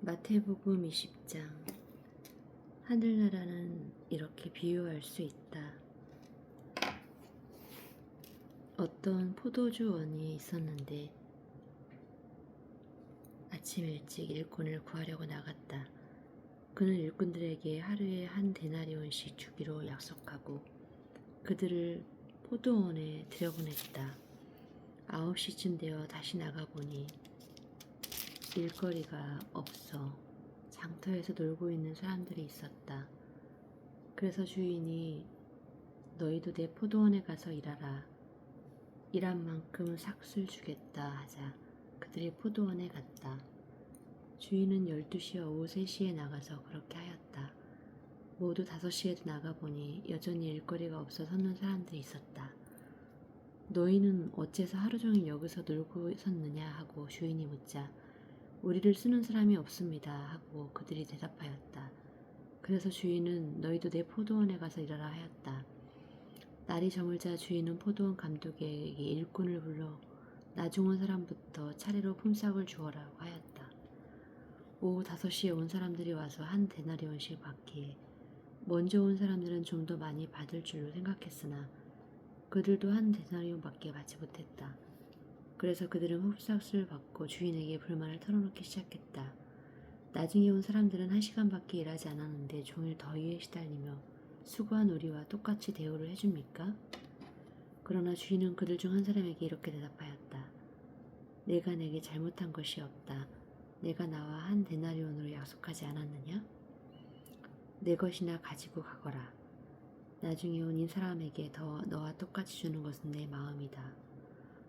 마태복음 20장. 하늘나라는 이렇게 비유할 수 있다. 어떤 포도주 원이 있었는데 아침 일찍 일꾼을 구하려고 나갔다. 그는 일꾼들에게 하루에 한 데나리온씩 주기로 약속하고 그들을 포도원에 들여보냈다. 9시쯤 되어 다시 나가보니 일거리가 없어 장터에서 놀고 있는 사람들이 있었다. 그래서 주인이 너희도 내 포도원에 가서 일하라. 일한 만큼 삭슬 주겠다 하자 그들이 포도원에 갔다. 주인은 12시와 오후 3시에 나가서 그렇게 하였다. 모두 5시에도 나가보니 여전히 일거리가 없어 섰는 사람들이 있었다. 너희는 어째서 하루 종일 여기서 놀고 섰느냐 하고 주인이 묻자 우리를 쓰는 사람이 없습니다 하고 그들이 대답하였다. 그래서 주인은 너희도 내 포도원에 가서 일하라 하였다. 날이 저물자 주인은 포도원 감독에게 일꾼을 불러 나중 온 사람부터 차례로 품삯을 주어라고 하였다. 오후 5시에 온 사람들이 와서 한 데나리온씩 받기에 먼저 온 사람들은 좀 더 많이 받을 줄로 생각했으나 그들도 한 데나리온밖에 받지 못했다. 그래서 그들은 품삯을 받고 주인에게 불만을 털어놓기 시작했다. 나중에 온 사람들은 1시간밖에 일하지 않았는데 종일 더위에 시달리며 수고한 우리와 똑같이 대우를 해줍니까? 그러나 주인은 그들 중 한 사람에게 이렇게 대답하였다. 내가 내게 잘못한 것이 없다. 내가 나와 한 데나리온으로 약속하지 않았느냐? 내 것이나 가지고 가거라. 나중에 온 이 사람에게 더 너와 똑같이 주는 것은 내 마음이다.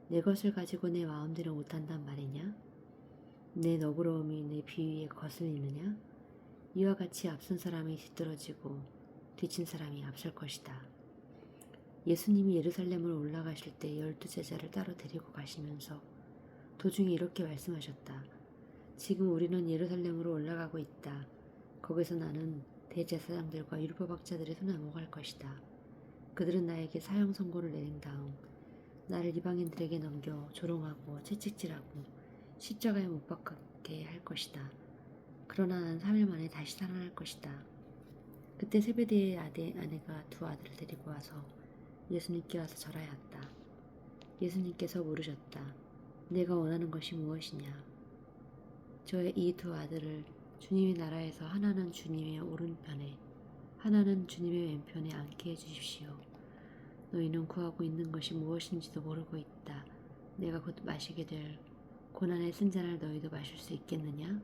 내 것을 가지고 내 마음대로 못한단 말이냐? 내 너그러움이 내 비위에 거슬리느냐? 이와 같이 앞선 사람이 뒤떨어지고 뒤친 사람이 앞설 것이다. 예수님이 예루살렘으로 올라가실 때 12제자를 따로 데리고 가시면서 도중에 이렇게 말씀하셨다. 지금 우리는 예루살렘으로 올라가고 있다. 거기서 나는 대제사장들과 율법학자들의 손에 넘어갈 것이다. 그들은 나에게 사형 선고를 내린 다음 나를 이방인들에게 넘겨 조롱하고 채찍질하고 십자가에 못 박게 할 것이다. 그러나 난 3일 만에 다시 살아날 것이다. 그때 세베대의 아내가 2 아들을 데리고 와서 예수님께 와서 절하였다. 예수님께서 물으셨다. 내가 원하는 것이 무엇이냐? 저의 이 2 아들을 주님의 나라에서 하나는 주님의 오른편에 하나는 주님의 왼편에 앉게 해주십시오. 너희는 구하고 있는 것이 무엇인지도 모르고 있다. 내가 곧 마시게 될 고난의 쓴 잔을 너희도 마실 수 있겠느냐?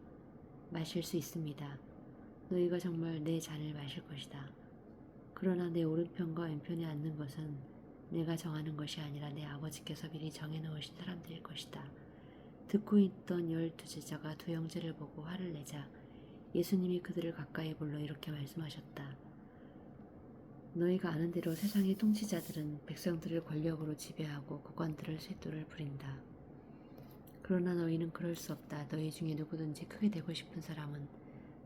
마실 수 있습니다. 너희가 정말 내 잔을 마실 것이다. 그러나 내 오른편과 왼편에 앉는 것은 내가 정하는 것이 아니라 내 아버지께서 미리 정해놓으신 사람들일 것이다. 듣고 있던 12제자가 2 형제를 보고 화를 내자 예수님이 그들을 가까이 불러 이렇게 말씀하셨다. 너희가 아는 대로 세상의 통치자들은 백성들을 권력으로 지배하고 국관들을 쇄도를 부린다. 그러나 너희는 그럴 수 없다. 너희 중에 누구든지 크게 되고 싶은 사람은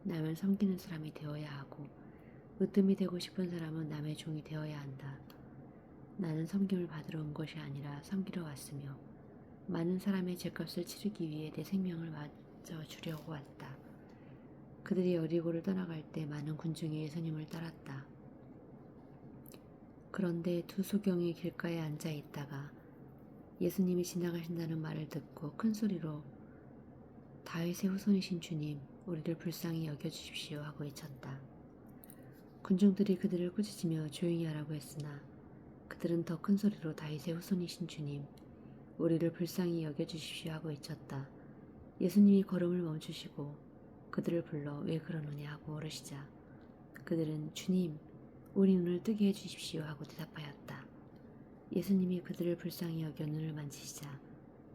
남을 섬기는 사람이 되어야 하고 으뜸이 되고 싶은 사람은 남의 종이 되어야 한다. 나는 섬김을 받으러 온 것이 아니라 섬기러 왔으며 많은 사람의 죄값을 치르기 위해 내 생명을 마저 주려고 왔다. 그들이 여리고를 떠나갈 때 많은 군중이 예수님을 따랐다. 그런데 2 소경이 길가에 앉아 있다가 예수님이 지나가신다는 말을 듣고 큰 소리로 다윗의 후손이신 주님, 우리를 불쌍히 여겨주십시오 하고 외쳤다. 군중들이 그들을 꾸짖으며 조용히 하라고 했으나 그들은 더 큰 소리로 다윗의 후손이신 주님, 우리를 불쌍히 여겨주십시오 하고 외쳤다. 예수님이 걸음을 멈추시고 그들을 불러 왜 그러느냐 하고 물으시자 그들은 주님, 우리 눈을 뜨게 해주십시오 하고 대답하였다. 예수님이 그들을 불쌍히 여겨 눈을 만지시자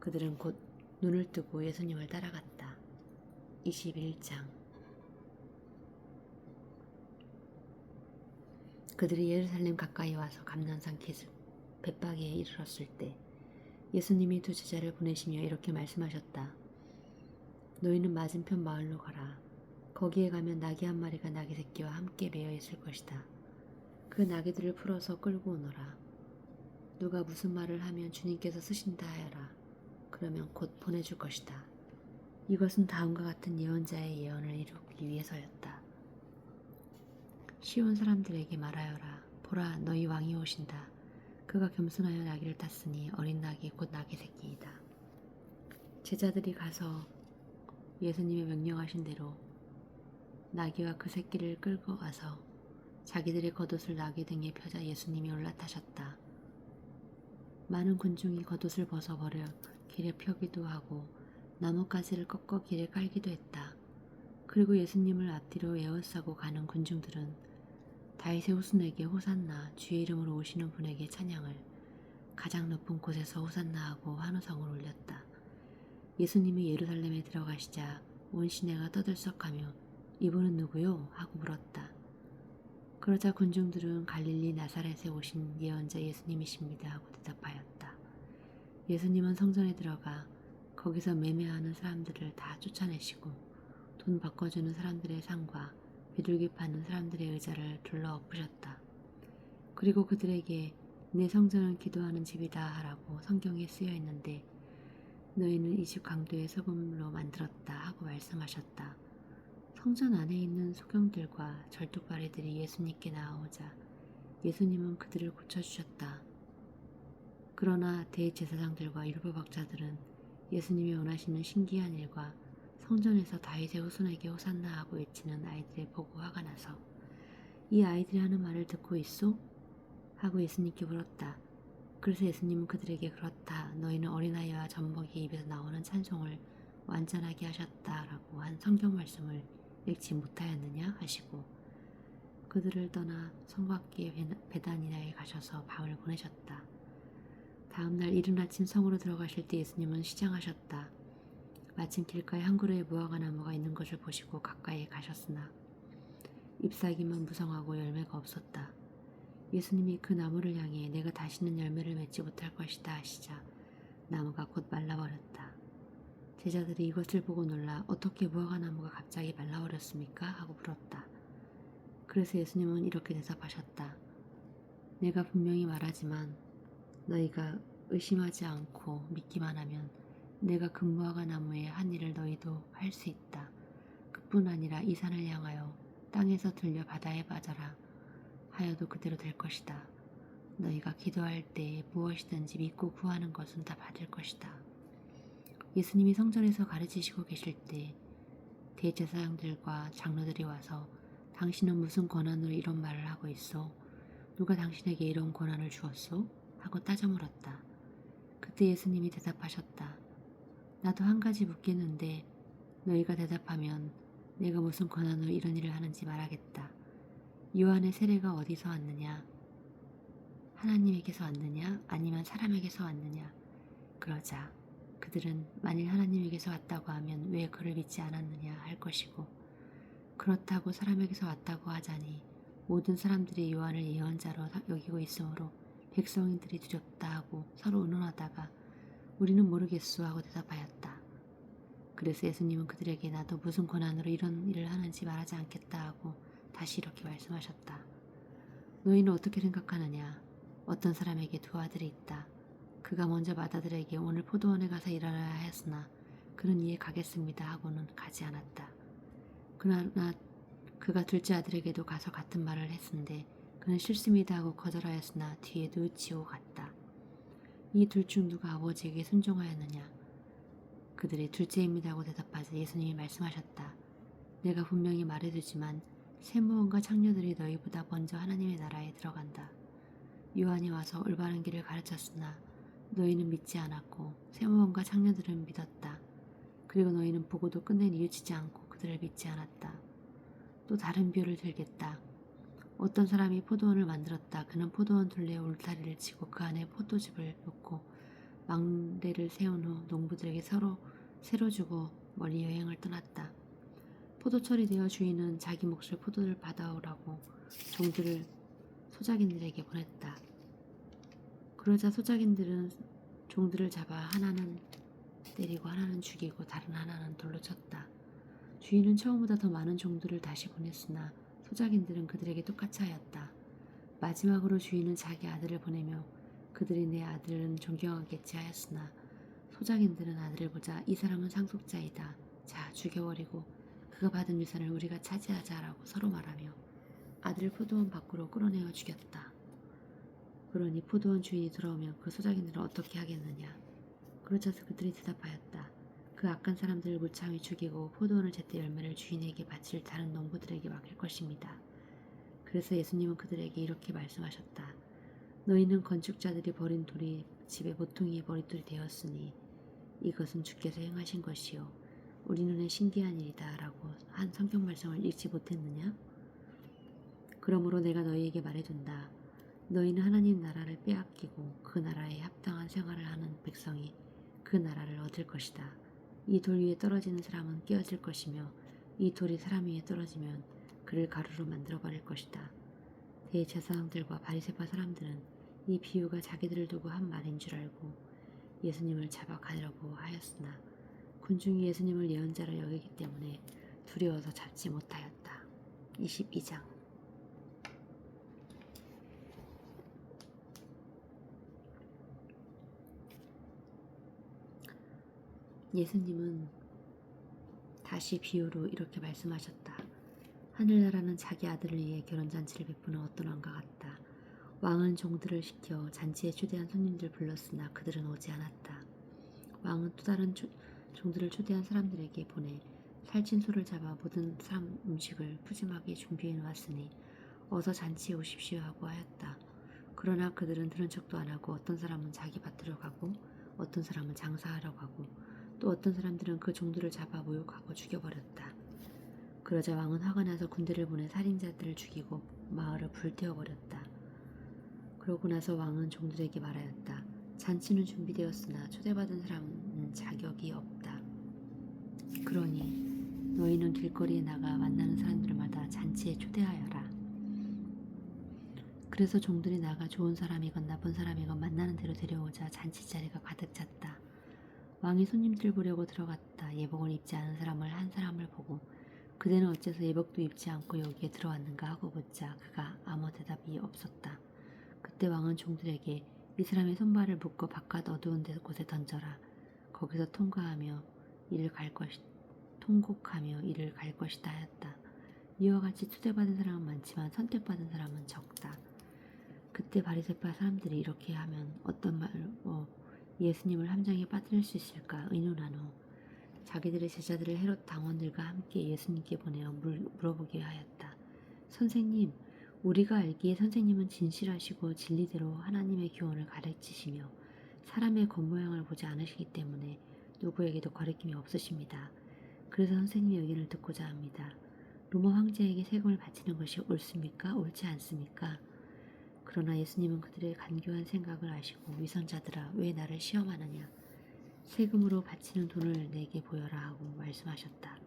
그들은 곧 눈을 뜨고 예수님을 따라갔다. 21장. 그들이 예루살렘 가까이 와서 감난산 벳바기에 이르렀을 때 예수님이 2 제자를 보내시며 이렇게 말씀하셨다. 너희는 맞은편 마을로 가라. 거기에 가면 나귀 1마리가 나귀 새끼와 함께 매여 있을 것이다. 그 나귀들을 풀어서 끌고 오너라. 누가 무슨 말을 하면 주님께서 쓰신다 하여라. 그러면 곧 보내줄 것이다. 이것은 다음과 같은 예언자의 예언을 이루기 위해서였다. 시온 사람들에게 말하여라. 보라, 너희 왕이 오신다. 그가 겸손하여 나귀를 탔으니 어린 나귀 곧 나귀 새끼이다. 제자들이 가서 예수님의 명령하신 대로 나귀와 그 새끼를 끌고 와서 자기들의 겉옷을 나귀 등에 펴자 예수님이 올라타셨다. 많은 군중이 겉옷을 벗어버려 길에 펴기도 하고 나뭇가지를 꺾어 길에 깔기도 했다. 그리고 예수님을 앞뒤로 에워싸고 가는 군중들은 다윗의 후손에게 호산나, 주의 이름으로 오시는 분에게 찬양을, 가장 높은 곳에서 호산나 하고 환호성을 올렸다. 예수님이 예루살렘에 들어가시자 온 시내가 떠들썩하며 이분은 누구요? 하고 물었다. 그러자 군중들은 갈릴리 나사렛에 오신 예언자 예수님이십니다 하고 대답하였다. 예수님은 성전에 들어가 거기서 매매하는 사람들을 다 쫓아내시고 돈 바꿔주는 사람들의 상과 비둘기 파는 사람들의 의자를 둘러 엎으셨다. 그리고 그들에게 내 성전은 기도하는 집이다 하라고 성경에 쓰여 있는데 너희는 이 집 강도의 소금으로 만들었다 하고 말씀하셨다. 성전 안에 있는 소경들과 절뚝발이들이 예수님께 나아오자 예수님은 그들을 고쳐주셨다. 그러나 대제사장들과 율법학자들은 예수님이 원하시는 신기한 일과 성전에서 다윗의 후손에게 호산나 하고 외치는 아이들을 보고 화가 나서 이 아이들이 하는 말을 듣고 있소? 하고 예수님께 물었다. 그래서 예수님은 그들에게 그렇다. 너희는 어린아이와 젖먹이 입에서 나오는 찬송을 완전하게 하셨다라고 한 성경 말씀을 읽지 못하였느냐 하시고 그들을 떠나 성 밖의 베다니아에 가셔서 밤을 보내셨다. 다음날 이른 아침 성으로 들어가실 때 예수님은 시장하셨다. 마침 길가에 한 그루의 무화과 나무가 있는 것을 보시고 가까이에 가셨으나 잎사귀만 무성하고 열매가 없었다. 예수님이 그 나무를 향해 내가 다시는 열매를 맺지 못할 것이다 하시자 나무가 곧 말라버렸다. 제자들이 이것을 보고 놀라 어떻게 무화과 나무가 갑자기 말라버렸습니까? 하고 물었다. 그래서 예수님은 이렇게 대답하셨다. 내가 분명히 말하지만 너희가 의심하지 않고 믿기만 하면 내가 그 무화과 나무에 한 일을 너희도 할 수 있다. 그뿐 아니라 이 산을 향하여 땅에서 들려 바다에 빠져라 하여도 그대로 될 것이다. 너희가 기도할 때 무엇이든지 믿고 구하는 것은 다 받을 것이다. 예수님이 성전에서 가르치시고 계실 때 대제사장들과 장로들이 와서 당신은 무슨 권한으로 이런 말을 하고 있소? 누가 당신에게 이런 권한을 주었소? 하고 따져 물었다. 그때 예수님이 대답하셨다. 나도 한 가지 묻겠는데 너희가 대답하면 내가 무슨 권한으로 이런 일을 하는지 말하겠다. 요한의 세례가 어디서 왔느냐? 하나님에게서 왔느냐? 아니면 사람에게서 왔느냐? 그러자 그들은 만일 하나님에게서 왔다고 하면 왜 그를 믿지 않았느냐 할 것이고 그렇다고 사람에게서 왔다고 하자니 모든 사람들이 요한을 예언자로 여기고 있으므로 백성인들이 두렵다 하고 서로 의논하다가 우리는 모르겠소 하고 대답하였다. 그래서 예수님은 그들에게 나도 무슨 권한으로 이런 일을 하는지 말하지 않겠다 하고 다시 이렇게 말씀하셨다. 너희는 어떻게 생각하느냐? 어떤 사람에게 두 아들이 있다. 그가 먼저 맏아들에게 오늘 포도원에 가서 일하라 하였으나 그는 이에 가겠습니다 하고는 가지 않았다. 그러나 그가 둘째 아들에게도 가서 같은 말을 했은데 그는 싫습니다 하고 거절하였으나 뒤에도 의치고 갔다. 이 둘 중 누가 아버지에게 순종하였느냐? 그들이 둘째입니다 하고 대답하자 예수님이 말씀하셨다. 내가 분명히 말해두지만 세무원과 창녀들이 너희보다 먼저 하나님의 나라에 들어간다. 요한이 와서 올바른 길을 가르쳤으나 너희는 믿지 않았고 세무원과 창녀들은 믿었다. 그리고 너희는 보고도 끝내 뉘우치지 않고 그들을 믿지 않았다. 또 다른 비유를 들겠다. 어떤 사람이 포도원을 만들었다. 그는 포도원 둘레에 울타리를 치고 그 안에 포도즙을 놓고 망대를 세운 후 농부들에게 새로 주고 멀리 여행을 떠났다. 포도철이 되어 주인은 자기 몫을 포도를 받아오라고 종들을 소작인들에게 보냈다. 그러자 소작인들은 종들을 잡아 하나는 때리고 하나는 죽이고 다른 하나는 돌로 쳤다. 주인은 처음보다 더 많은 종들을 다시 보냈으나 소작인들은 그들에게 똑같이 하였다. 마지막으로 주인은 자기 아들을 보내며 그들이 내 아들은 존경하겠지 하였으나 소작인들은 아들을 보자 이 사람은 상속자이다. 자, 죽여버리고 그가 받은 유산을 우리가 차지하자라고 서로 말하며 아들을 포도원 밖으로 끌어내어 죽였다. 그러니 포도원 주인이 돌아오면 그 소작인들은 어떻게 하겠느냐. 그러자서 그들이 대답하였다. 그 악한 사람들을 무참히 죽이고 포도원을 제때 열매를 주인에게 바칠 다른 농부들에게 맡길 것입니다. 그래서 예수님은 그들에게 이렇게 말씀하셨다. 너희는 건축자들이 버린 돌이 집의 모퉁이의 머릿돌이 되었으니 이것은 주께서 행하신 것이요 우리 눈에 신기한 일이다 라고 한 성경 말씀을 읽지 못했느냐? 그러므로 내가 너희에게 말해둔다. 너희는 하나님 나라를 빼앗기고 그 나라에 합당한 생활을 하는 백성이 그 나라를 얻을 것이다. 이 돌 위에 떨어지는 사람은 깨어질 것이며 이 돌이 사람 위에 떨어지면 그를 가루로 만들어버릴 것이다. 대제사장들과 바리새파 사람들은 이 비유가 자기들을 두고 한 말인 줄 알고 예수님을 잡아가려고 하였으나 군중이 예수님을 예언자로 여기기 때문에 두려워서 잡지 못하였다. 22장. 예수님은 다시 비유로 이렇게 말씀하셨다. 하늘나라는 자기 아들을 위해 결혼잔치를 베푸는 어떤 왕과 같다. 왕은 종들을 시켜 잔치에 초대한 손님들 불렀으나 그들은 오지 않았다. 왕은 또 다른 종들을 초대한 사람들에게 보내 살찐 소를 잡아 모든 사람 음식을 푸짐하게 준비해 놓았으니 어서 잔치에 오십시오 하고 하였다. 그러나 그들은 들은 척도 안 하고 어떤 사람은 자기 밭으로 가고 어떤 사람은 장사하러 가고 또 어떤 사람들은 그 종들을 잡아 모욕하고 죽여버렸다. 그러자 왕은 화가 나서 군대를 보내 살인자들을 죽이고 마을을 불태워버렸다. 그러고 나서 왕은 종들에게 말하였다. 잔치는 준비되었으나 초대받은 사람은 자격이 없다. 그러니 너희는 길거리에 나가 만나는 사람들마다 잔치에 초대하여라. 그래서 종들이 나가 좋은 사람이건 나쁜 사람이건 만나는 대로 데려오자 잔치 자리가 가득 찼다. 왕이 손님들 보려고 들어갔다. 예복을 입지 않은 사람을 한 사람을 보고 그대는 어째서 예복도 입지 않고 여기에 들어왔는가 하고 묻자 그가 아무 대답이 없었다. 그때 왕은 종들에게 이 사람의 손발을 묶어 바깥 어두운 곳에 던져라. 거기서 통곡하며 이를 갈 것이다 하였다. 이와 같이 초대받은 사람은 많지만 선택받은 사람은 적다. 그때 바리새파 사람들이 이렇게 하면 어떤 말로 예수님을 함정에 빠뜨릴 수 있을까 의논한 후 자기들의 제자들을 헤롯 당원들과 함께 예수님께 보내어 물어보게 하였다. 선생님, 우리가 알기에 선생님은 진실하시고 진리대로 하나님의 교훈을 가르치시며 사람의 겉모양을 보지 않으시기 때문에 누구에게도 가르침이 없으십니다. 그래서 선생님의 의견을 듣고자 합니다. 로마 황제에게 세금을 바치는 것이 옳습니까? 옳지 않습니까? 그러나 예수님은 그들의 간교한 생각을 아시고 위선자들아 왜 나를 시험하느냐? 세금으로 바치는 돈을 내게 보여라 하고 말씀하셨다.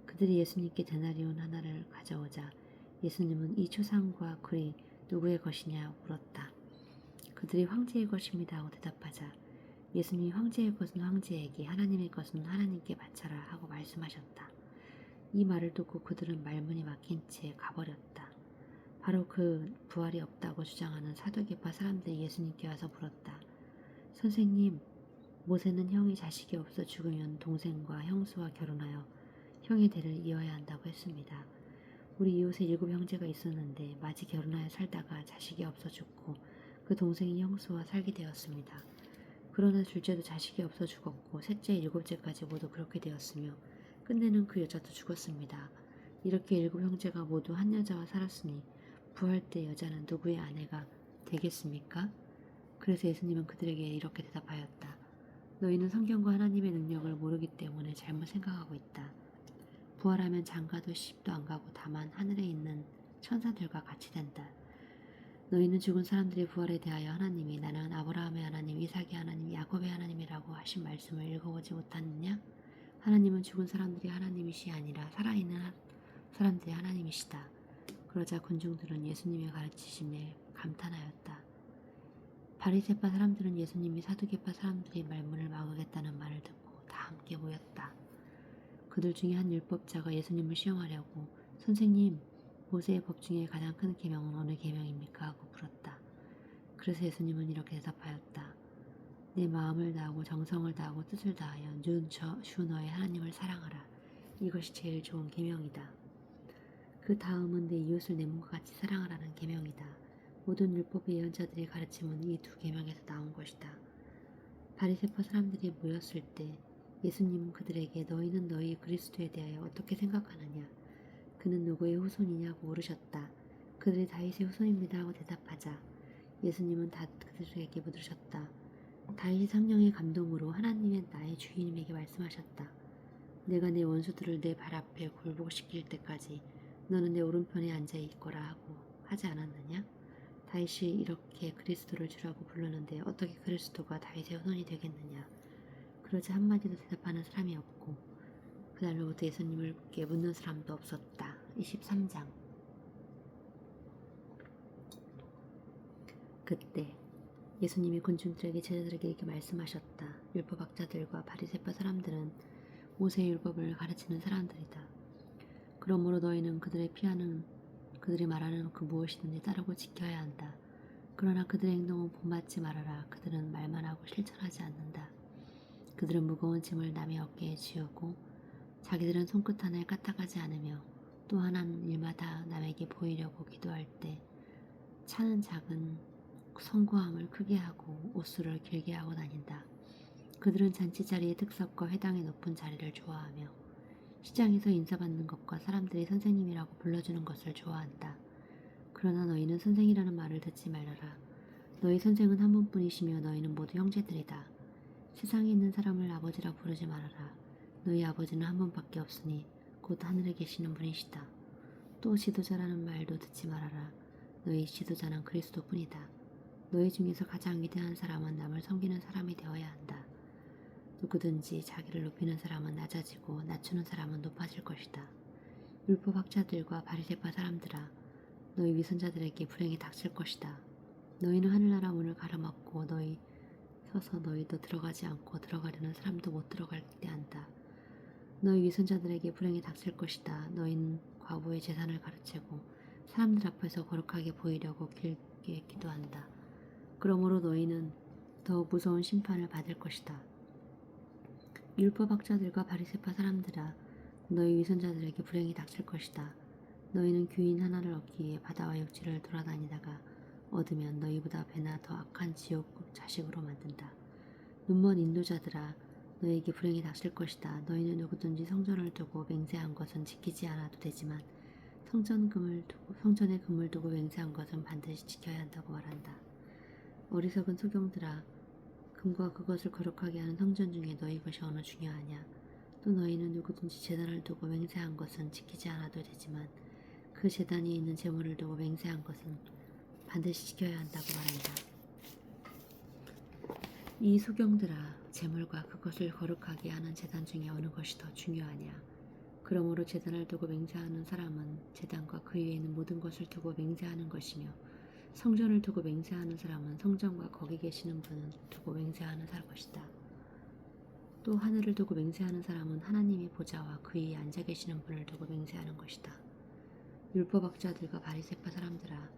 그들이 예수님께 데나리온 하나를 가져오자 예수님은 이 초상과 글이 누구의 것이냐 물었다. 그들이 황제의 것입니다 하고 대답하자 예수님이 황제의 것은 황제에게 하나님의 것은 하나님께 바쳐라 하고 말씀하셨다. 이 말을 듣고 그들은 말문이 막힌 채 가버렸다. 바로 그 부활이 없다고 주장하는 사두개파 사람들이 예수님께 와서 물었다. 선생님, 모세는 형이 자식이 없어 죽으면 동생과 형수와 결혼하여 형의 대를 이어야 한다고 했습니다. 우리 이웃에 7 형제가 있었는데 마치 결혼하여 살다가 자식이 없어 죽고 그 동생이 형수와 살게 되었습니다. 그러나 둘째도 자식이 없어 죽었고 셋째, 7째까지 모두 그렇게 되었으며 끝내는 그 여자도 죽었습니다. 이렇게 7 형제가 모두 한 여자와 살았으니 부활 때 여자는 누구의 아내가 되겠습니까? 그래서 예수님은 그들에게 이렇게 대답하였다. 너희는 성경과 하나님의 능력을 모르기 때문에 잘못 생각하고 있다. 부활하면 장가도 시집도 안 가고 다만 하늘에 있는 천사들과 같이 된다. 너희는 죽은 사람들의 부활에 대하여 하나님이 나는 아브라함의 하나님, 이삭의 하나님, 야곱의 하나님이라고 하신 말씀을 읽어보지 못하느냐? 하나님은 죽은 사람들이 하나님이시 아니라 살아있는 사람들이 하나님이시다. 그러자 군중들은 예수님의 가르치심에 감탄하였다. 바리새파 사람들은 예수님이 사두개파 사람들이 말문을 막으겠다는 말을 듣고 다 함께 모였다. 그들 중에 한 율법자가 예수님을 시험하려고 선생님, 모세의 법 중에 가장 큰 계명은 어느 계명입니까? 하고 물었다. 그래서 예수님은 이렇게 대답하였다. 내 마음을 다하고 정성을 다하고 뜻을 다하여 주 너의 하나님을 사랑하라. 이것이 제일 좋은 계명이다. 그 다음은 내 이웃을 내 몸과 같이 사랑하라는 계명이다. 모든 율법의 예언자들이 가르침은 이 두 계명에서 나온 것이다. 바리새파 사람들이 모였을 때 예수님은 그들에게 너희는 너희 그리스도에 대하여 어떻게 생각하느냐? 그는 누구의 후손이냐고 물으셨다. 그들이 다윗의 후손입니다 하고 대답하자 예수님은 그들에게 물으셨다. 다윗이 성령의 감동으로 하나님의 나의 주인님에게 말씀하셨다. 내가 내 원수들을 내 발 앞에 굴복시킬 때까지 너는 내 오른편에 앉아 있거라 하고 하지 않았느냐? 다윗이 이렇게 그리스도를 주라고 부르는데 어떻게 그리스도가 다윗의 후손이 되겠느냐? 그러자 한마디도 대답하는 사람이 없고 그날로부터 예수님께 묻는 사람도 없었다. 23장. 그때 예수님이 군중들에게 제자들에게 이렇게 말씀하셨다. 율법학자들과 바리새파 사람들은 모세의 율법을 가르치는 사람들이다. 그러므로 너희는 그들이 말하는 그 무엇이든지 따르고 지켜야 한다. 그러나 그들의 행동은 본받지 말아라. 그들은 말만 하고 실천하지 않는다. 그들은 무거운 짐을 남의 어깨에 지우고 자기들은 손끝 하나에 까딱하지 않으며 또 하나는 일마다 남에게 보이려고 기도할 때 차는 작은 성구함을 크게 하고 옷수를 길게 하고 다닌다. 그들은 잔치 자리의 특석과 회당의 높은 자리를 좋아하며 시장에서 인사받는 것과 사람들이 선생님이라고 불러주는 것을 좋아한다. 그러나 너희는 선생이라는 말을 듣지 말아라. 너희 선생은 한 분뿐이시며 너희는 모두 형제들이다. 세상에 있는 사람을 아버지라 부르지 말아라. 너희 아버지는 한 분밖에 없으니 곧 하늘에 계시는 분이시다. 또 지도자라는 말도 듣지 말아라. 너희 지도자는 그리스도뿐이다. 너희 중에서 가장 위대한 사람은 남을 섬기는 사람이 되어야 한다. 누구든지 자기를 높이는 사람은 낮아지고 낮추는 사람은 높아질 것이다. 율법학자들과 바리새파 사람들아, 너희 위선자들에게 불행이 닥칠 것이다. 너희는 하늘나라 문을 가로막고 너희 서서 너희도 들어가지 않고 들어가려는 사람도 못 들어가게 한다. 너희 위선자들에게 불행이 닥칠 것이다. 너희는 과부의 재산을 가르치고 사람들 앞에서 거룩하게 보이려고 길게 기도한다. 그러므로 너희는 더 무서운 심판을 받을 것이다. 율법학자들과 바리새파 사람들아, 너희 위선자들에게 불행이 닥칠 것이다. 너희는 귀인 하나를 얻기 위해 바다와 육지를 돌아다니다가 얻으면 너희보다 배나 더 악한 지옥 자식으로 만든다. 눈먼 인도자들아, 너희에게 불행이 닥칠 것이다. 너희는 누구든지 성전을 두고 맹세한 것은 지키지 않아도 되지만 성전에 금을 두고 맹세한 것은 반드시 지켜야 한다고 말한다. 어리석은 소경들아, 금과 그것을 거룩하게 하는 성전 중에 너희 것이 어느 중요하냐? 또 너희는 누구든지 제단을 두고 맹세한 것은 지키지 않아도 되지만 그 제단이 있는 제물을 두고 맹세한 것은 반드시 지켜야 한다고 말한다. 이 소경들아, 제물과 그것을 거룩하게 하는 제단 중에 어느 것이 더 중요하냐? 그러므로 제단을 두고 맹세하는 사람은 제단과 그 위에 있는 모든 것을 두고 맹세하는 것이며 성전을 두고 맹세하는 사람은 성전과 거기 계시는 분을 두고 맹세하는 것이다. 또 하늘을 두고 맹세하는 사람은 하나님의 보좌와 그 위에 앉아 계시는 분을 두고 맹세하는 것이다. 율법학자들과 바리새파 사람들아,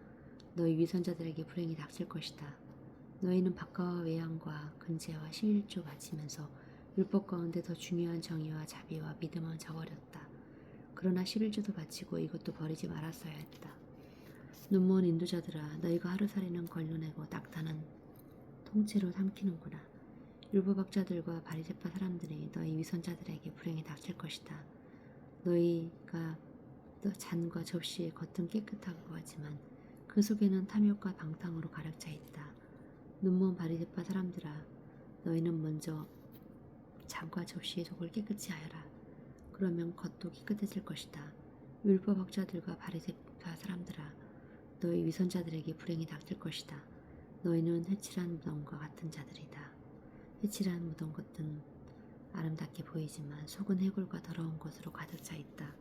너희 위선자들에게 불행이 닥칠 것이다. 너희는 박가와 외양과 근제와 11조 바치면서 율법 가운데 더 중요한 정의와 자비와 믿음은 저버렸다. 그러나 11조도 바치고 이것도 버리지 말았어야 했다. 눈먼 인도자들아, 너희가 하루살이는 걸러내고 낙타는 통째로 삼키는구나. 율법학자들과 바리새파 사람들이 너희 위선자들에게 불행이 닥칠 것이다. 너희가 잔과 접시의 겉은 깨끗하고 하지만 그 속에는 탐욕과 방탕으로 가득 차 있다. 눈먼 바리새파 사람들아, 너희는 먼저 잔과 접시의 속을 깨끗이 하여라. 그러면 겉도 깨끗해질 것이다. 율법학자들과 바리새파 사람들아, 너희 위선자들에게 불행이 닥칠 것이다. 너희는 회칠한 무덤과 같은 자들이다. 회칠한 무덤 겉은 아름답게 보이지만 속은 해골과 더러운 것으로 가득 차 있다.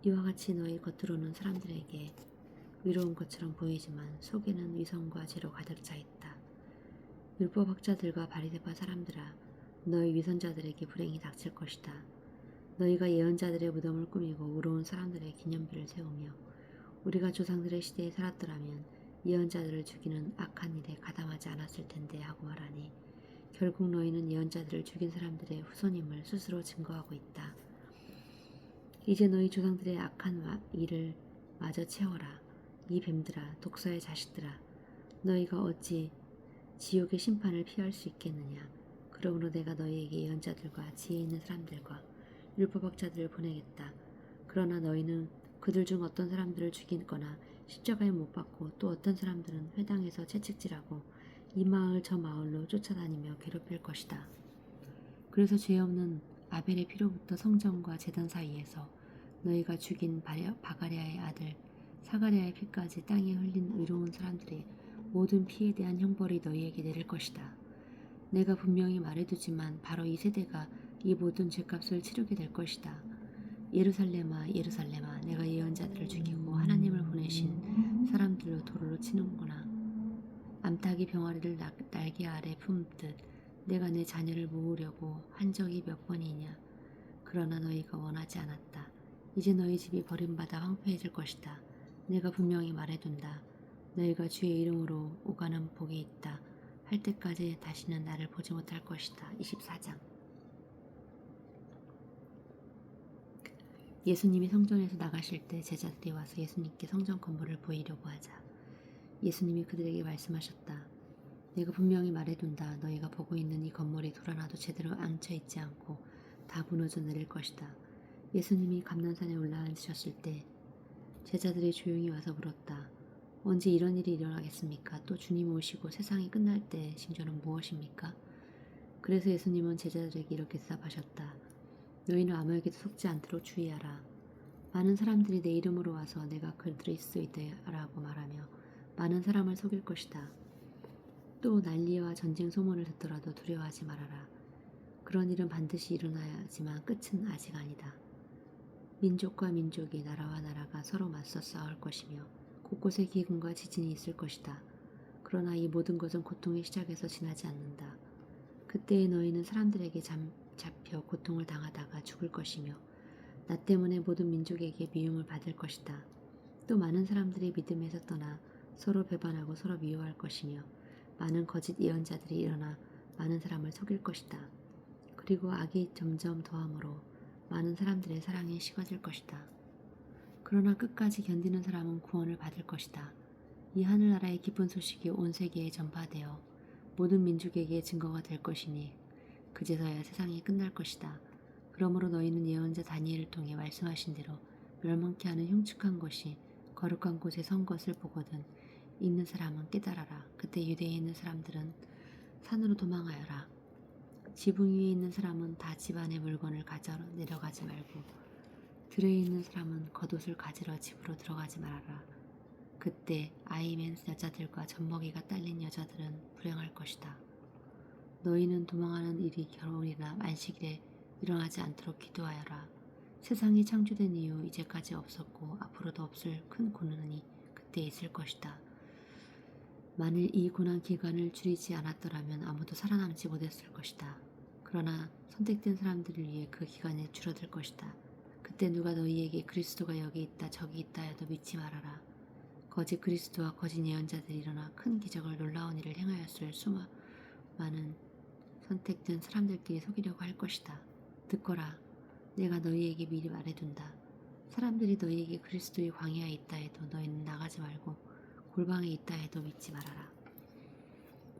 이와 같이 너희 겉으로는 사람들에게 위로운 것처럼 보이지만 속에는 위선과 죄로 가득 차 있다. 율법학자들과 바리새파 사람들아, 너희 위선자들에게 불행이 닥칠 것이다. 너희가 예언자들의 무덤을 꾸미고 의로운 사람들의 기념비를 세우며 우리가 조상들의 시대에 살았더라면 예언자들을 죽이는 악한 일에 가담하지 않았을 텐데 하고 말하니 결국 너희는 예언자들을 죽인 사람들의 후손임을 스스로 증거하고 있다. 이제 너희 조상들의 악한 일을 마저 채워라. 이 뱀들아, 독사의 자식들아, 너희가 어찌 지옥의 심판을 피할 수 있겠느냐. 그러므로 내가 너희에게 예언자들과 지혜 있는 사람들과 율법학자들을 보내겠다. 그러나 너희는 그들 중 어떤 사람들을 죽이거나 십자가에 못 박고 또 어떤 사람들은 회당에서 채찍질하고 이 마을 저 마을로 쫓아다니며 괴롭힐 것이다. 그래서 죄 없는 아벨의 피로부터 성전과 제단 사이에서 너희가 죽인 바가랴의 아들 사가랴의 피까지 땅에 흘린 의로운 사람들의 모든 피에 대한 형벌이 너희에게 내릴 것이다. 내가 분명히 말해두지만 바로 이 세대가 이 모든 죄값을 치르게 될 것이다. 예루살렘아 예루살렘아, 내가 예언자들을 죽이고 하나님을 보내신 사람들로 도로로 치는구나. 암탉이 병아리를 날개 아래 품듯 내가 내 자녀를 모으려고 한 적이 몇 번이냐. 그러나 너희가 원하지 않았다. 이제 너희 집이 버림받아 황폐해질 것이다. 내가 분명히 말해둔다. 너희가 주의 이름으로 오가는 복이 있다 할 때까지 다시는 나를 보지 못할 것이다. 24장. 예수님이 성전에서 나가실 때 제자들이 와서 예수님께 성전 건물을 보이려고 하자 예수님이 그들에게 말씀하셨다. 내가 분명히 말해둔다. 너희가 보고 있는 이 건물이 돌아나도 제대로 앉혀있지 않고 다 무너져 내릴 것이다. 예수님이 감난산에 올라앉으셨을 때 제자들이 조용히 와서 물었다. 언제 이런 일이 일어나겠습니까? 또 주님 오시고 세상이 끝날 때 징조는 무엇입니까? 그래서 예수님은 제자들에게 이렇게 대답하셨다. 너희는 아무에게도 속지 않도록 주의하라. 많은 사람들이 내 이름으로 와서 내가 그리스도이다라고 말하며 많은 사람을 속일 것이다. 또 난리와 전쟁 소문을 듣더라도 두려워하지 말아라. 그런 일은 반드시 일어나야지만 끝은 아직 아니다. 민족과 민족이 나라와 나라가 서로 맞서 싸울 것이며 곳곳에 기근과 지진이 있을 것이다. 그러나 이 모든 것은 고통의 시작에서 지나지 않는다. 그때에 너희는 사람들에게 잡혀 고통을 당하다가 죽을 것이며 나 때문에 모든 민족에게 미움을 받을 것이다. 또 많은 사람들이 믿음에서 떠나 서로 배반하고 서로 미워할 것이며 많은 거짓 예언자들이 일어나 많은 사람을 속일 것이다. 그리고 악이 점점 더함으로 많은 사람들의 사랑이 식어질 것이다. 그러나 끝까지 견디는 사람은 구원을 받을 것이다. 이 하늘나라의 기쁜 소식이 온 세계에 전파되어 모든 민족에게 증거가 될 것이니 그제서야 세상이 끝날 것이다. 그러므로 너희는 예언자 다니엘을 통해 말씀하신 대로 멸망케 하는 흉측한 것이 거룩한 곳에 선 것을 보거든 있는 사람은 깨달아라. 그때 유대에 있는 사람들은 산으로 도망하여라. 지붕 위에 있는 사람은 다 집안의 물건을 가져 내려가지 말고 들에 있는 사람은 겉옷을 가지러 집으로 들어가지 말아라. 그때 아이 맨 여자들과 젖먹이가 딸린 여자들은 불행할 것이다. 너희는 도망하는 일이 결혼이나 안식일에 일어나지 않도록 기도하여라. 세상이 창조된 이후 이제까지 없었고 앞으로도 없을 큰 고난이 그때 있을 것이다. 만일 이 고난 기간을 줄이지 않았더라면 아무도 살아남지 못했을 것이다. 그러나 선택된 사람들을 위해 그 기간이 줄어들 것이다. 그때 누가 너희에게 그리스도가 여기 있다 저기 있다 해도 믿지 말아라. 거짓 그리스도와 거짓 예언자들이 일어나 큰 기적을 놀라운 일을 행하였을 수많은 선택된 사람들끼리 속이려고 할 것이다. 듣거라. 내가 너희에게 미리 말해둔다. 사람들이 너희에게 그리스도의 광야에 있다 해도 너희는 나가지 말고 골방에 있다 해도 믿지 말아라.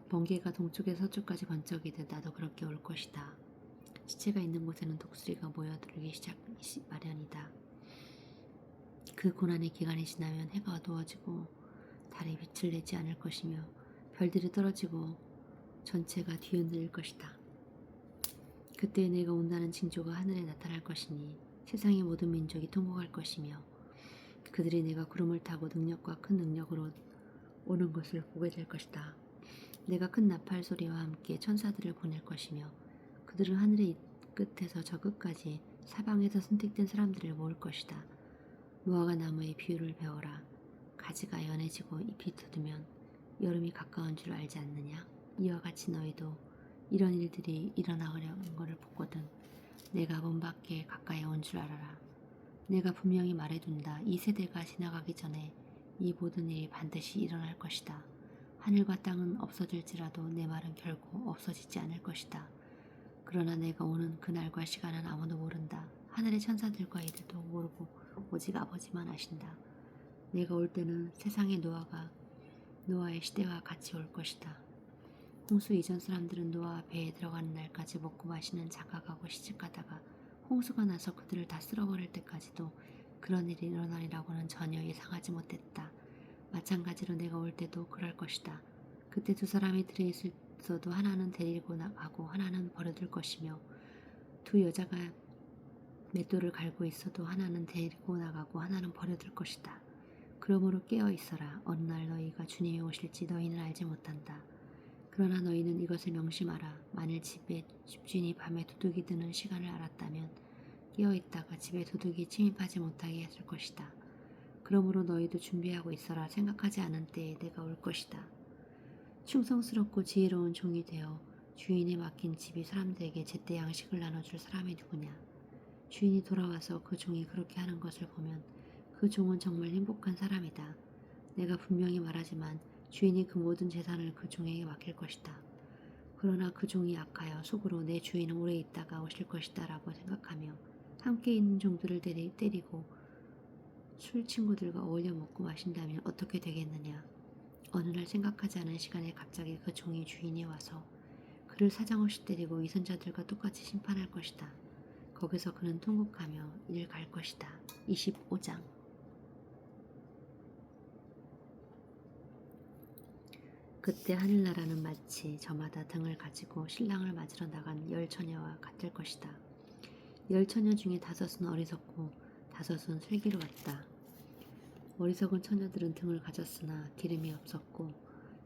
번개가 동쪽에서 서쪽까지 번쩍이듯 나도 그렇게 올 것이다. 시체가 있는 곳에는 독수리가 모여들기 마련이다. 그 고난의 기간이 지나면 해가 어두워지고 달이 빛을 내지 않을 것이며 별들이 떨어지고 전체가 뒤흔들릴 것이다. 그때 내가 온다는 징조가 하늘에 나타날 것이니 세상의 모든 민족이 통곡할 것이며 그들이 내가 구름을 타고 능력과 큰 능력으로 오는 것을 보게 될 것이다. 내가 큰 나팔 소리와 함께 천사들을 보낼 것이며 그들은 하늘의 이 끝에서 저 끝까지 사방에서 선택된 사람들을 모을 것이다. 무화과 나무의 비유를 배워라. 가지가 연해지고 잎이 돋으면 여름이 가까운 줄 알지 않느냐? 이와 같이 너희도 이런 일들이 일어나려는 것을 보거든 내가 문 밖에 가까이 온 줄 알아라. 내가 분명히 말해둔다. 이 세대가 지나가기 전에 이 모든 일이 반드시 일어날 것이다. 하늘과 땅은 없어질지라도 내 말은 결코 없어지지 않을 것이다. 그러나 내가 오는 그날과 시간은 아무도 모른다. 하늘의 천사들과 이들도 모르고 오직 아버지만 아신다. 내가 올 때는 세상의 노아의 시대와 같이 올 것이다. 홍수 이전 사람들은 노아 배에 들어가는 날까지 먹고 마시는 자각하고 시집가다가 홍수가 나서 그들을 다 쓸어버릴 때까지도 그런 일이 일어나리라고는 전혀 예상하지 못했다. 마찬가지로 내가 올 때도 그럴 것이다. 그때 두 사람이 들어있어도 하나는 데리고 나가고 하나는 버려둘 것이며 두 여자가 맷돌을 갈고 있어도 하나는 데리고 나가고 하나는 버려둘 것이다. 그러므로 깨어 있어라. 어느 날 너희가 주님이 오실지 너희는 알지 못한다. 그러나 너희는 이것을 명심하라. 만일 집주인이 밤에 도둑이 드는 시간을 알았다면 깨어 있다가 집에 도둑이 침입하지 못하게 했을 것이다. 그러므로 너희도 준비하고 있어라. 생각하지 않은 때에 내가 올 것이다. 충성스럽고 지혜로운 종이 되어 주인에 맡긴 집이 사람들에게 제때 양식을 나눠줄 사람이 누구냐. 주인이 돌아와서 그 종이 그렇게 하는 것을 보면 그 종은 정말 행복한 사람이다. 내가 분명히 말하지만 주인이 그 모든 재산을 그 종에게 맡길 것이다. 그러나 그 종이 악하여 속으로 내 주인은 오래 있다가 오실 것이다 라고 생각하며 함께 있는 종들을 때리고 술 친구들과 어울려 먹고 마신다면 어떻게 되겠느냐. 어느 날 생각하지 않은 시간에 갑자기 그 종이 주인이 와서 그를 사정없이 때리고 위선자들과 똑같이 심판할 것이다. 거기서 그는 통곡하며 이를 갈 것이다. 25장. 그때 하늘나라는 마치 저마다 등을 가지고 신랑을 맞으러 나간 10처녀와 같을 것이다. 10처녀 중에 5은 어리석고 5은 슬기로웠다. 어리석은 처녀들은 등을 가졌으나 기름이 없었고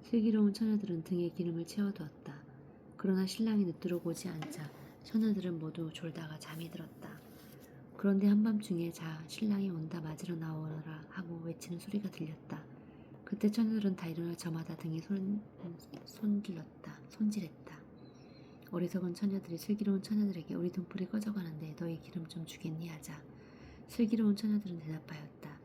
슬기로운 처녀들은 등에 기름을 채워두었다. 그러나 신랑이 늦도록 오지 않자 처녀들은 모두 졸다가 잠이 들었다. 그런데 한밤중에 신랑이 온다 맞으러 나오라 하고 외치는 소리가 들렸다. 그때 처녀들은 다 일어나 저마다 등에 손질했다. 어리석은 처녀들이 슬기로운 처녀들에게 우리 등불이 꺼져가는데 너희 기름 좀 주겠니 하자. 슬기로운 처녀들은 대답하였다.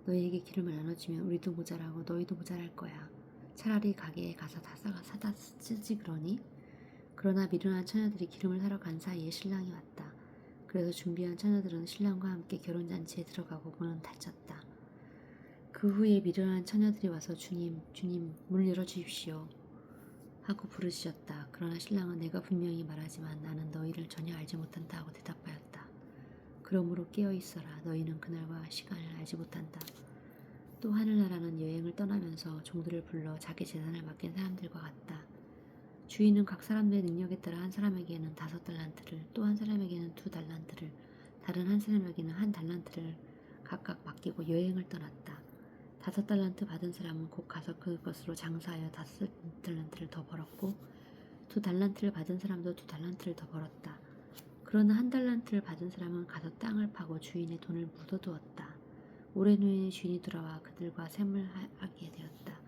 너희에게 기름을 나눠주면 우리도 모자라고 너희도 모자랄 거야. 차라리 가게에 가서 사다 쓰지 그러니? 그러나 미련한 처녀들이 기름을 사러 간 사이에 신랑이 왔다. 그래서 준비한 처녀들은 신랑과 함께 결혼잔치에 들어가고 문은 닫혔다. 그 후에 미련한 처녀들이 와서 주님 문 열어주십시오 하고 부르짖었다. 그러나 신랑은 내가 분명히 말하지만 나는 너희를 전혀 알지 못한다 하고 대답하였다. 그러므로 깨어있어라. 너희는 그날과 시간을 알지 못한다. 또 하늘나라는 여행을 떠나면서 종들을 불러 자기 재산을 맡긴 사람들과 같다. 주인은 각 사람들의 능력에 따라 한 사람에게는 5달란트를, 또 한 사람에게는 2달란트를, 다른 한 사람에게는 1달란트를 각각 맡기고 여행을 떠났다. 5달란트 받은 사람은 곧 가서 그것으로 장사하여 5달란트를 더 벌었고 2달란트를 받은 사람도 2달란트를 더 벌었다. 그러나 1달란트를 받은 사람은 가서 땅을 파고 주인의 돈을 묻어두었다. 오랜 후에 주인이 돌아와 그들과 셈을 하게 되었다.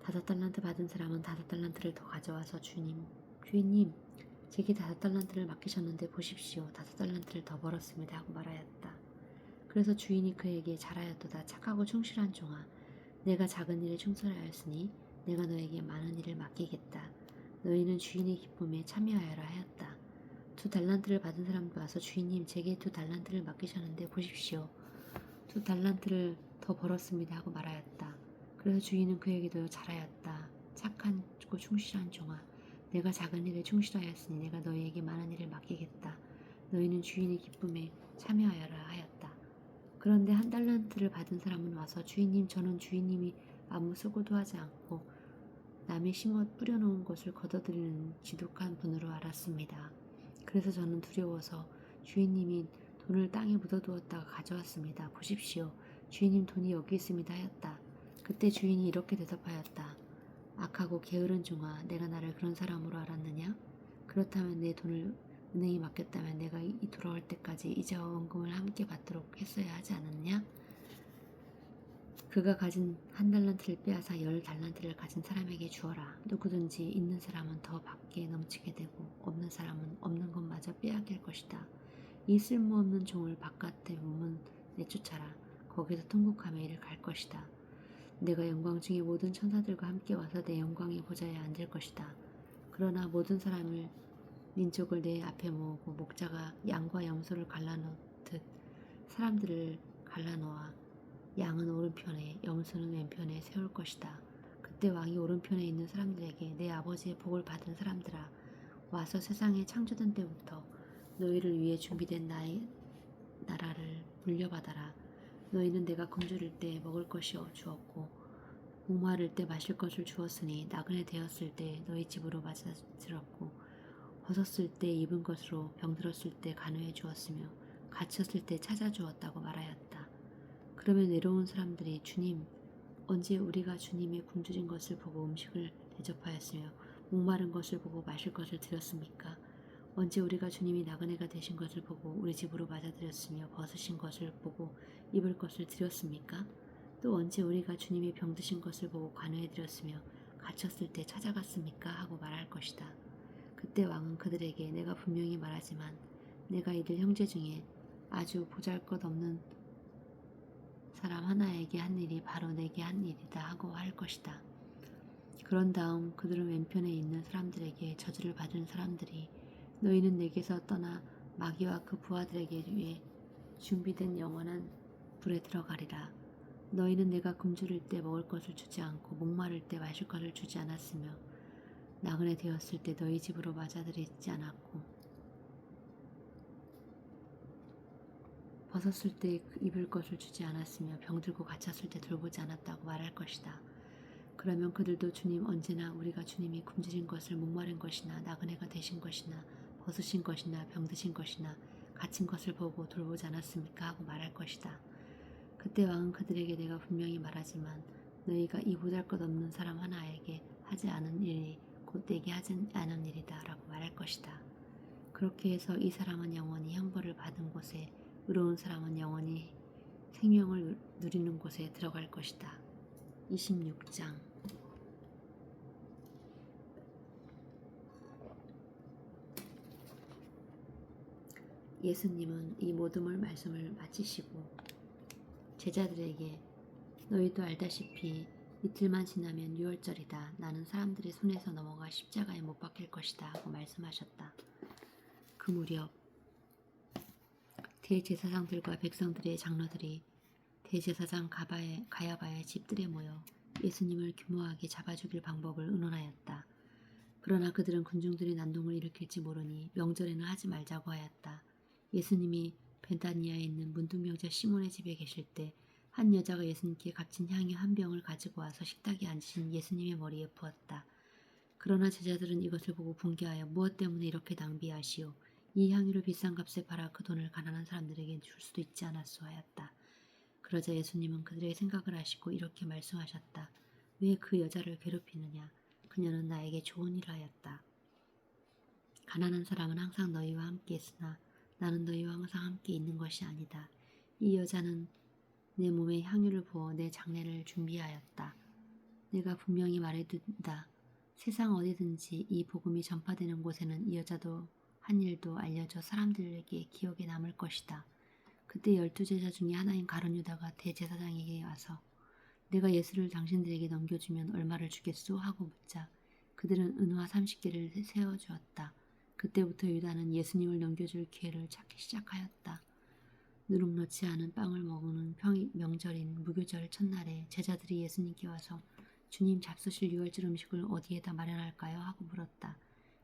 5달란트 받은 사람은 5달란트를 더 가져와서 주인님, 제게 5달란트를 맡기셨는데 보십시오. 5달란트를 더 벌었습니다 하고 말하였다. 그래서 주인이 그에게 잘하였도다. 착하고 충실한 종아, 내가 작은 일에 충실하였으니 내가 너에게 많은 일을 맡기겠다. 너희는 주인의 기쁨에 참여하여라 하였다. 2달란트를 받은 사람도 와서 주인님, 제게 2달란트를 맡기셨는데 보십시오. 2달란트를 더 벌었습니다 하고 말하였다. 그래서 주인은 그에게도 잘하였다. 착하고 충실한 종아, 내가 작은 일에 충실하였으니 내가 너희에게 많은 일을 맡기겠다. 너희는 주인의 기쁨에 참여하여라 하였다. 그런데 1달란트를 받은 사람은 와서 주인님, 저는 주인님이 아무 수고도 하지 않고 남이 심어 뿌려놓은 것을 거둬들이는 지독한 분으로 알았습니다. 그래서 저는 두려워서 주인님이 돈을 땅에 묻어두었다가 가져왔습니다. 보십시오. 주인님 돈이 여기 있습니다 하였다. 그때 주인이 이렇게 대답하였다. 악하고 게으른 종아, 내가 나를 그런 사람으로 알았느냐? 그렇다면 내 돈을 은행에 맡겼다면 내가 돌아올 때까지 이자와 원금을 함께 받도록 했어야 하지 않았느냐? 그가 가진 1달란트를 빼앗아 10달란트를 가진 사람에게 주어라. 누구든지 있는 사람은 더 받게 넘치게 되고 없는 사람은 없는 것마저 빼앗길 것이다. 이 쓸모없는 종을 바깥의 문문 내쫓아라. 거기서 통곡하며 이를 갈 것이다. 내가 영광 중에 모든 천사들과 함께 와서 내 영광의 보좌에 앉을 것이다. 그러나 모든 사람을 민족을 내 앞에 모으고 목자가 양과 염소를 갈라놓듯 사람들을 갈라놓아 양은 오른편에 염소는 왼편에 세울 것이다. 그때 왕이 오른편에 있는 사람들에게 내 아버지의 복을 받은 사람들아 와서 세상에 창조된 때부터 너희를 위해 준비된 나의 나라를 물려받아라. 너희는 내가 굶주릴 때 먹을 것이 주었고 목마를 때 마실 것을 주었으니 나그네 되었을 때 너희 집으로 맞아들었고 벗었을 때 입은 것으로 병들었을 때 간호해 주었으며 갇혔을 때 찾아주었다고 말하였다. 그러면 외로운 사람들이 주님 언제 우리가 주님의 굶주린 것을 보고 음식을 대접하였으며 목마른 것을 보고 마실 것을 드렸습니까? 언제 우리가 주님이 나그네가 되신 것을 보고 우리 집으로 맞아들였으며 벗으신 것을 보고 입을 것을 드렸습니까? 또 언제 우리가 주님이 병드신 것을 보고 간호해드렸으며 갇혔을 때 찾아갔습니까? 하고 말할 것이다. 그때 왕은 그들에게 내가 분명히 말하지만 내가 이들 형제 중에 아주 보잘것없는 사람 하나에게 한 일이 바로 내게 한 일이다 하고 할 것이다. 그런 다음 그들은 왼편에 있는 사람들에게 저주를 받은 사람들이 너희는 내게서 떠나 마귀와 그 부하들에게 위해 준비된 영원한 불에 들어가리라. 너희는 내가 굶주릴 때 먹을 것을 주지 않고 목마를 때 마실 것을 주지 않았으며 나그네 되었을 때 너희 집으로 맞아들이지 않았고 벗었을 때 입을 것을 주지 않았으며 병들고 갇혔을 때 돌보지 않았다고 말할 것이다. 그러면 그들도 주님 언제나 우리가 주님이 굶주린 것을 목마른 것이나 나그네가 되신 것이나 벗으신 것이나 병드신 것이나 갇힌 것을 보고 돌보지 않았습니까? 하고 말할 것이다. 그때 왕은 그들에게 내가 분명히 말하지만 너희가 이 보잘것없는 사람 하나에게 하지 않은 일이 곧 내게 하지 않은 일이다 라고 말할 것이다. 그렇게 해서 이 사람은 영원히 형벌을 받은 곳에 의로운 사람은 영원히 생명을 누리는 곳에 들어갈 것이다. 26장 예수님은 이 모든 말씀을 마치시고 제자들에게 너희도 알다시피 이틀만 지나면 유월절이다. 나는 사람들의 손에서 넘어가 십자가에 못 박힐 것이다 하고 말씀하셨다. 그 무렵 대제사장들과 백성들의 장로들이 대제사장 가야바의 집들에 모여 예수님을 규모하게 잡아 죽일 방법을 의논하였다. 그러나 그들은 군중들이 난동을 일으킬지 모르니 명절에는 하지 말자고 하였다. 예수님이 베다니아에 있는 문둥병자 시몬의 집에 계실 때 한 여자가 예수님께 값진 향유 한 병을 가지고 와서 식탁에 앉으신 예수님의 머리에 부었다. 그러나 제자들은 이것을 보고 분개하여 무엇 때문에 이렇게 낭비하시오. 이 향유를 비싼 값에 팔아 그 돈을 가난한 사람들에게 줄 수도 있지 않았소 하였다. 그러자 예수님은 그들의 생각을 아시고 이렇게 말씀하셨다. 왜 그 여자를 괴롭히느냐. 그녀는 나에게 좋은 일을 하였다. 가난한 사람은 항상 너희와 함께 있으나 나는 너희와 항상 함께 있는 것이 아니다. 이 여자는 내 몸에 향유를 부어 내 장례를 준비하였다. 내가 분명히 말해둔다. 세상 어디든지 이 복음이 전파되는 곳에는 이 여자도 한 일도 알려져 사람들에게 기억에 남을 것이다. 그때 12제자 중에 하나인 가룟 유다가 대제사장에게 와서 내가 예수를 당신들에게 넘겨주면 얼마를 주겠소? 하고 묻자 그들은 은화 30개를 세워주었다. 그때부터 유다는 예수님을 넘겨줄 기회를 찾기 시작하였다. 누룩 넣지 않은 빵을 먹는 명절인 무교절 첫날에 제자들이 예수님께 와서 주님 잡수실 유월절 음식을 어디에다 마련할까요? 하고 물었다.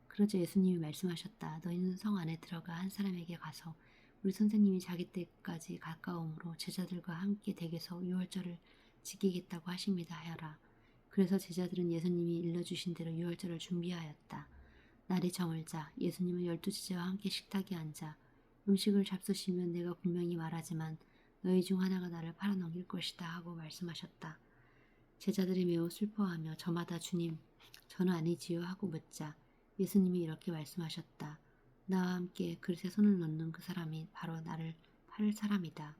그러자 예수님이 말씀하셨다. 너희는 성 안에 들어가 한 사람에게 가서 우리 선생님이 자기 때까지 가까움으로 제자들과 함께 댁에서 유월절을 지키겠다고 하십니다 하여라. 그래서 제자들은 예수님이 일러주신 대로 유월절을 준비하였다. 날이 저물자 예수님은 12제자와 함께 식탁에 앉아 음식을 잡수시면 내가 분명히 말하지만 너희 중 하나가 나를 팔아넘길 것이다 하고 말씀하셨다. 제자들이 매우 슬퍼하며 저마다 주님 저는 아니지요 하고 묻자 예수님이 이렇게 말씀하셨다. 나와 함께 그릇에 손을 넣는 그 사람이 바로 나를 팔 사람이다.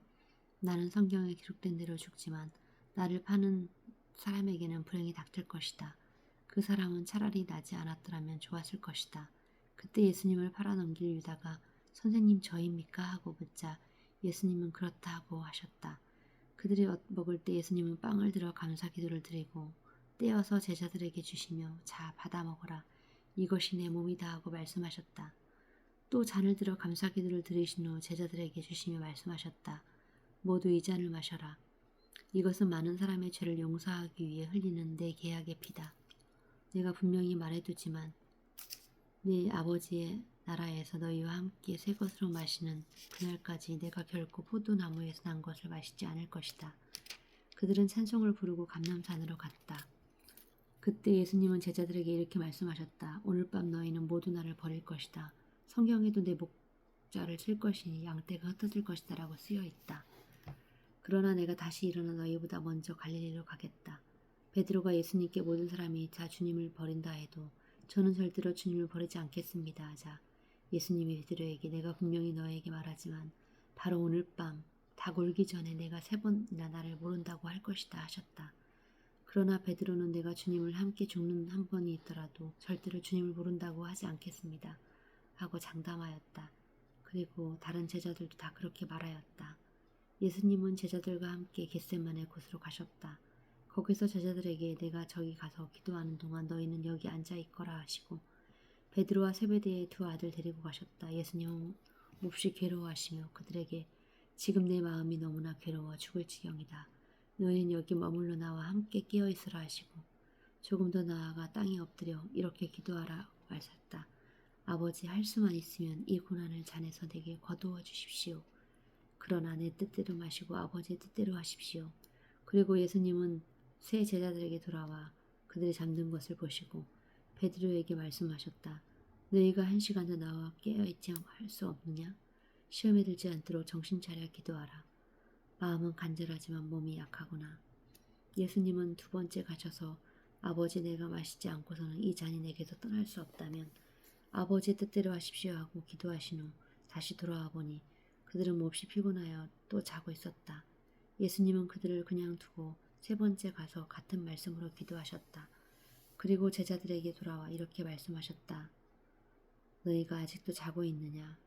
나는 성경에 기록된 대로 죽지만 나를 파는 사람에게는 불행이 닥칠 것이다. 그 사람은 차라리 나지 않았더라면 좋았을 것이다. 그때 예수님을 팔아넘길 유다가 선생님 저입니까? 하고 묻자 예수님은 그렇다고 하셨다. 그들이 먹을 때 예수님은 빵을 들어 감사 기도를 드리고 떼어서 제자들에게 주시며 자 받아 먹어라. 이것이 내 몸이다 하고 말씀하셨다. 또 잔을 들어 감사기도를 드리신 후 제자들에게 주시며 말씀하셨다. 모두 이 잔을 마셔라. 이것은 많은 사람의 죄를 용서하기 위해 흘리는 내 계약의 피다. 내가 분명히 말해두지만 네 아버지의 나라에서 너희와 함께 새 것으로 마시는 그날까지 내가 결코 포도나무에서 난 것을 마시지 않을 것이다. 그들은 찬송을 부르고 감람산으로 갔다. 그때 예수님은 제자들에게 이렇게 말씀하셨다. 오늘 밤 너희는 모두 나를 버릴 것이다. 성경에도 내 목자를 칠 것이니 양떼가 흩어질 것이다 라고 쓰여 있다. 그러나 내가 다시 일어나 너희보다 먼저 갈릴리로 가겠다. 베드로가 예수님께 모든 사람이 다 주님을 버린다 해도 저는 절대로 주님을 버리지 않겠습니다 하자 예수님이 베드로에게 내가 분명히 너에게 말하지만 바로 오늘 밤 닭 울기 전에 내가 3번이나 나를 모른다고 할 것이다 하셨다. 그러나 베드로는 내가 주님을 함께 죽는 한 번이 있더라도 절대로 주님을 모른다고 하지 않겠습니다 하고 장담하였다. 그리고 다른 제자들도 다 그렇게 말하였다. 예수님은 제자들과 함께 겟세마네 곳으로 가셨다. 거기서 제자들에게 내가 저기 가서 기도하는 동안 너희는 여기 앉아 있거라 하시고 베드로와 세베대의 2 아들 데리고 가셨다. 예수님은 몹시 괴로워하시며 그들에게 지금 내 마음이 너무나 괴로워 죽을 지경이다. 너희는 여기 머물러 나와 함께 깨어 있으라 하시고 조금 더 나아가 땅에 엎드려 이렇게 기도하라 하셨다. 아버지 할 수만 있으면 이 고난을 잔에서 내게 거두어 주십시오. 그러나 내 뜻대로 마시고 아버지의 뜻대로 하십시오. 그리고 예수님은 새 제자들에게 돌아와 그들이 잠든 것을 보시고 베드로에게 말씀하셨다. 너희가 1시간 더 나와 깨어있지 할 수 없느냐? 시험에 들지 않도록 정신 차려 기도하라. 마음은 간절하지만 몸이 약하구나. 예수님은 2번째 가셔서 아버지 내가 마시지 않고서는 이 잔이 내게서 떠날 수 없다면 아버지의 뜻대로 하십시오 하고 기도하신 후 다시 돌아와 보니 그들은 몹시 피곤하여 또 자고 있었다. 예수님은 그들을 그냥 두고 3번째 가서 같은 말씀으로 기도하셨다. 그리고 제자들에게 돌아와 이렇게 말씀하셨다. 너희가 아직도 자고 있느냐?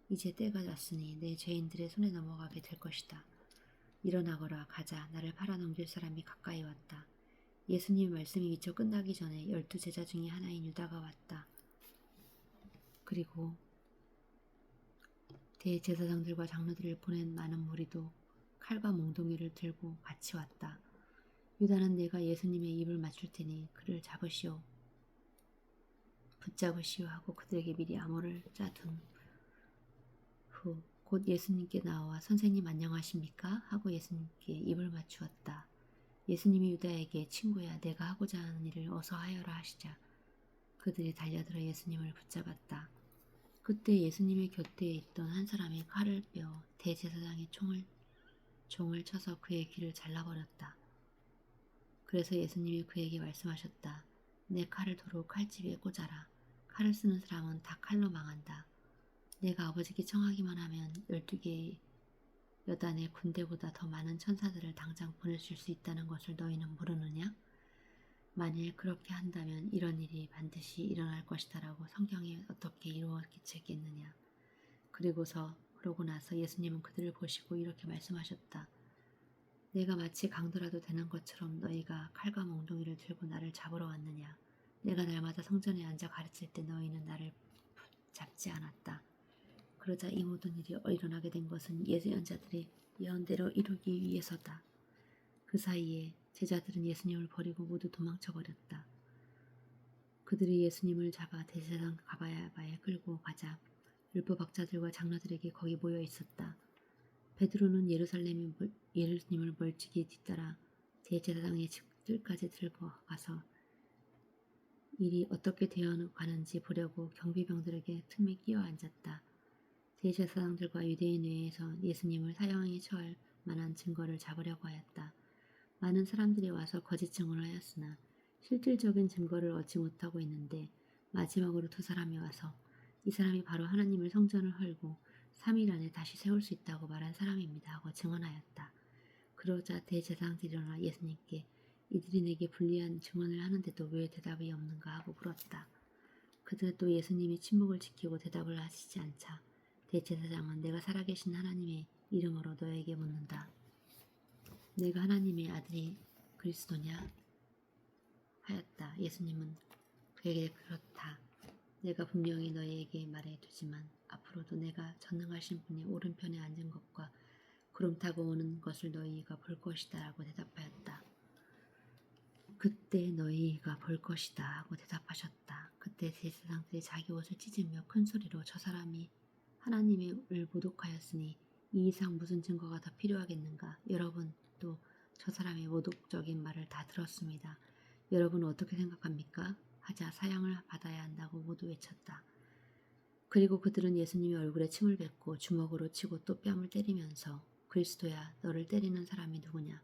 이제 때가 왔으니 내 죄인들의 손에 넘어가게 될 것이다. 일어나거라 가자. 나를 팔아넘길 사람이 가까이 왔다. 예수님의 말씀이 미처 끝나기 전에 12 제자 중에 하나인 유다가 왔다. 그리고 대제사장들과 장로들을 보낸 많은 무리도 칼과 몽둥이를 들고 같이 왔다. 유다는 내가 예수님의 입을 맞출 테니 그를 잡으시오. 붙잡으시오 하고 그들에게 미리 암호를 짜둔 후 곧 예수님께 나와 선생님 안녕하십니까? 하고 예수님께 입을 맞추었다. 예수님이 유다에게 친구야 내가 하고자 하는 일을 어서 하여라 하시자 그들이 달려들어 예수님을 붙잡았다. 그때 예수님의 곁에 있던 한 사람이 칼을 빼어 대제사장의 종을 쳐서 그의 귀를 잘라버렸다. 그래서 예수님이 그에게 말씀하셨다. 내 칼을 도로 칼집에 꽂아라. 칼을 쓰는 사람은 다 칼로 망한다. 내가 아버지께 청하기만 하면 12개의 여단의 군대보다 더 많은 천사들을 당장 보내줄 수 있다는 것을 너희는 모르느냐? 만일 그렇게 한다면 이런 일이 반드시 일어날 것이다 라고 성경에 어떻게 이루어지겠느냐. 그러고 나서 예수님은 그들을 보시고 이렇게 말씀하셨다. 내가 마치 강도라도 되는 것처럼 너희가 칼과 몽둥이를 들고 나를 잡으러 왔느냐. 내가 날마다 성전에 앉아 가르칠 때 너희는 나를 잡지 않았다. 그러자 이 모든 일이 일어나게 된 것은 예언자들의 예언대로 이루기 위해서다. 그 사이에 제자들은 예수님을 버리고 모두 도망쳐 버렸다. 그들이 예수님을 잡아 대제사장 가바야바에 끌고 가자 율법학자들과 장로들에게 거기 모여 있었다. 베드로는 예루살렘을 멀찍이 뒤따라 대제사장의 집들까지 들고 가서 일이 어떻게 되어가는지 보려고 경비병들에게 틈에 끼어 앉았다. 대제사장들과 유대인 외에서 예수님을 사형에 처할 만한 증거를 잡으려고 하였다. 많은 사람들이 와서 거짓 증언을 하였으나 실질적인 증거를 얻지 못하고 있는데 마지막으로 2 사람이 와서 이 사람이 바로 하나님을 성전을 헐고 3일 안에 다시 세울 수 있다고 말한 사람입니다 하고 증언하였다. 그러자 대제사장들이 일어나 예수님께 이들이 내게 불리한 증언을 하는데도 왜 대답이 없는가 하고 물었다. 그들은 또 예수님이 침묵을 지키고 대답을 하시지 않자 대제사장은 내가 살아계신 하나님의 이름으로 너에게 묻는다. 내가 하나님의 아들이 그리스도냐? 하였다. 예수님은 그에게 그렇다. 내가 분명히 너희에게 말해두지만 앞으로도 내가 전능하신 분이 오른편에 앉은 것과 구름 타고 오는 것을 너희가 볼 것이다 라고 대답하였다. 그때 너희가 볼 것이다 하고 대답하셨다. 그때 제사장들이 자기 옷을 찢으며 큰 소리로 저 사람이 하나님을 모독하였으니 이 이상 무슨 증거가 더 필요하겠는가. 여러분 또 저 사람의 모독적인 말을 다 들었습니다. 여러분은 어떻게 생각합니까? 하자 사형을 받아야 한다고 모두 외쳤다. 그리고 그들은 예수님의 얼굴에 침을 뱉고 주먹으로 치고 또 뺨을 때리면서 그리스도야 너를 때리는 사람이 누구냐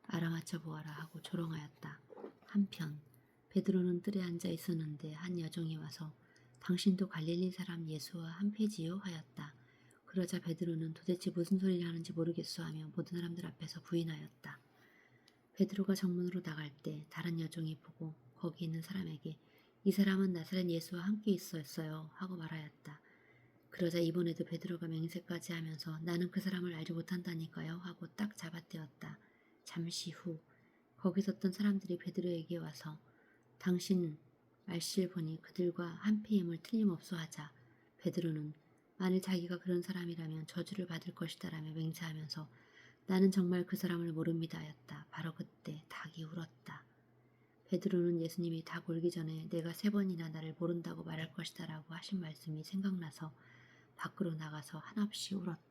알아맞혀 보아라 하고 조롱하였다. 한편 베드로는 뜰에 앉아 있었는데 한 여종이 와서 당신도 갈릴리 사람 예수와 한패지요 하였다. 그러자 베드로는 도대체 무슨 소리를 하는지 모르겠소 하며 모든 사람들 앞에서 부인하였다. 베드로가 정문으로 나갈 때 다른 여종이 보고 거기 있는 사람에게 이 사람은 나사렛 예수와 함께 있었어요 하고 말하였다. 그러자 이번에도 베드로가 맹세까지 하면서 나는 그 사람을 알지 못한다니까요 하고 딱 잡아떼었다. 잠시 후 거기 섰던 사람들이 베드로에게 와서 당신 말실 보니 그들과 한패임을 틀림없어 하자 베드로는 만일 자기가 그런 사람이라면 저주를 받을 것이다 라며 맹세하면서 나는 정말 그 사람을 모릅니다 하였다. 바로 그때 닭이 울었다. 베드로는 예수님이 닭 울기 전에 내가 3번이나 나를 모른다고 말할 것이다 라고 하신 말씀이 생각나서 밖으로 나가서 한없이 울었다.